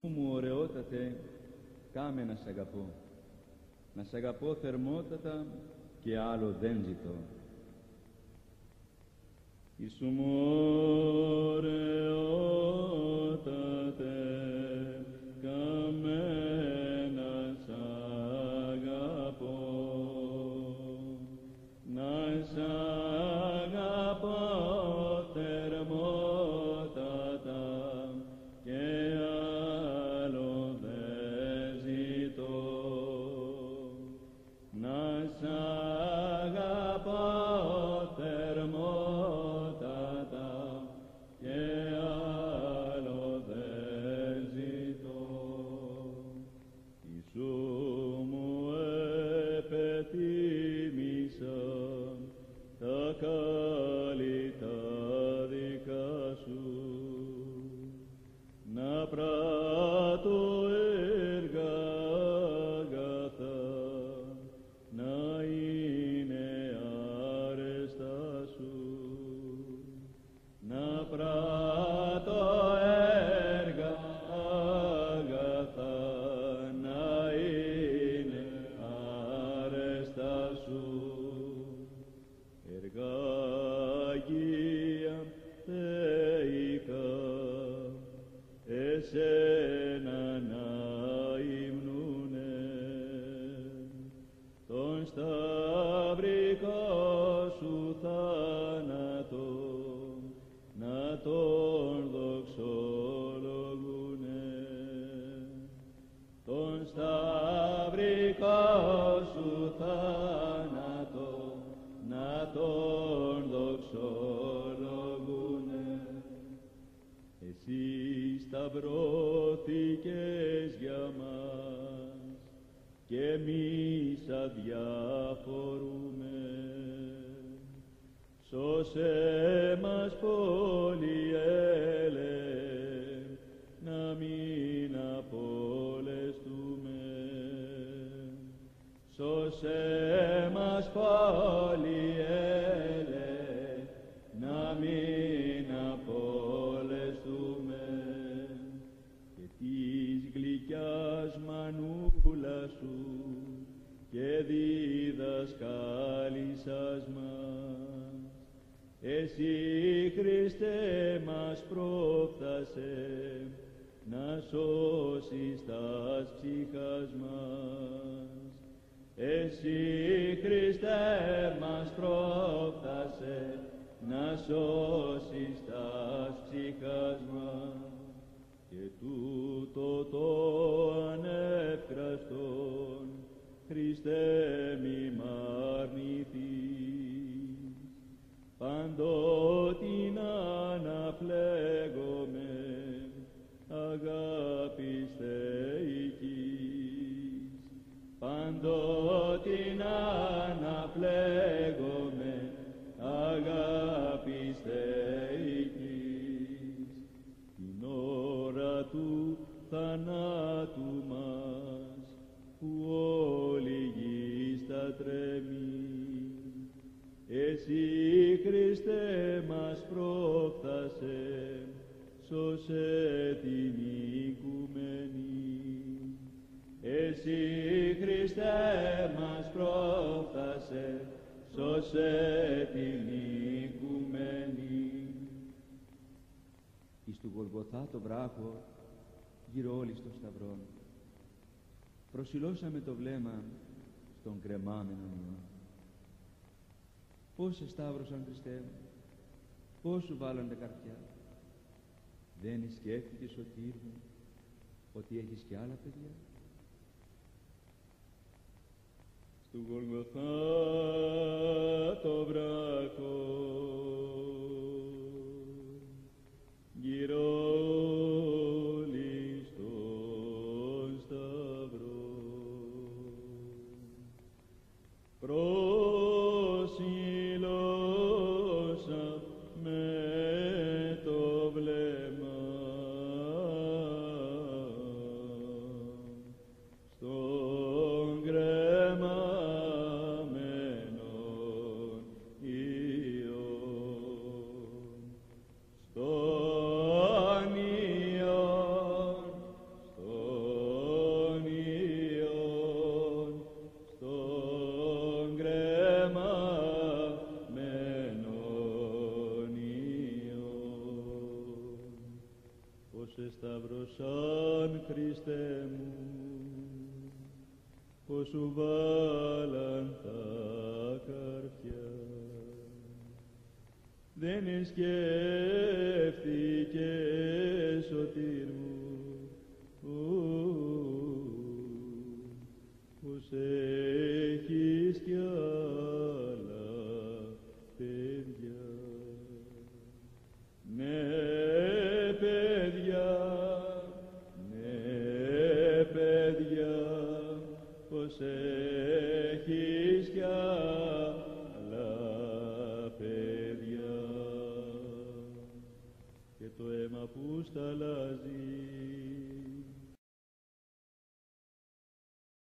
μου ωραιότατε, κάμε να σ' αγαπώ. Να σ' αγαπώ θερμότατα και άλλο δεν ζητώ. Ιησού μου ωραιότατε, κάμε να σ' αγαπώ. Να σ' αγαπώ θερμότατα και άλλο δεν ζητώ. Να σ' αγαπώ θερμότατα και άλλο δεν ζητώ. Ιησού μου επετίμησα τα καλή τα δικά σου, να πράττω έργα αγαθά, να είναι άρεστα σου. Να πράττω έργα αγαθά, να είναι άρεστα σου. Έργα αγία θεϊκά, εσένα να υμνούνε, τον σταυρικό σου θάνατο να τον δοξολογούνε. Τον σταυρικό σου θάνατο να τον δοξολογούνε. Εσύ σταυρώθηκες για μας και εμείς αδιαφορούμε. Σώσε μας πολυέλε, να μην απολεστούμε. Σώσε μας πολυέλε, να μην απολεστούμε. Και της γλυκιάς μανούλας σου και διδασκάλισσας μας, εσύ Χριστέ μας πρόφθασε να σώσεις τας ψυχάς μας. Εσύ Χριστέ μας πρόφθασε να σώσεις τας ψυχάς μας. Και τούτο το ανεύκραστον Χριστέ μη μ' αρνηθείς. Παντότιν αναπλέγομαι αγάπης θεϊκής. Παντότιν αναπλέγομαι αγάπης θεϊκής. Την ώρα του θανάτου μας που όλη η γη στα τρέμει, εσύ Χριστέ μας πρόφθασε, σώσε την οικουμένη. Εσύ Χριστέ μας πρόφθασε, σώσε την οικουμένη. Εις του Γολγοθά το βράχο, γύρω όλοι στο σταυρό, προσιλώσαμε το βλέμμα στον κρεμάμενον Υιό. Πώς σε σταύρωσαν, Χριστέ μου, πώς σου βάλανε καρδιά. Δεν σκέφτηκες, σωτήρ μου, ότι έχεις κι άλλα παιδιά. Στου Γολγοθά το βράχο, γύρω όλοι στον σταυρό, προσιλώσαμε το βλέμμα στον κρεμάμενον Υιό. σαν Χριστέ μου, πως σου βάλαν τα καρφιά. Δεν σκέφτηκες, σωτήρ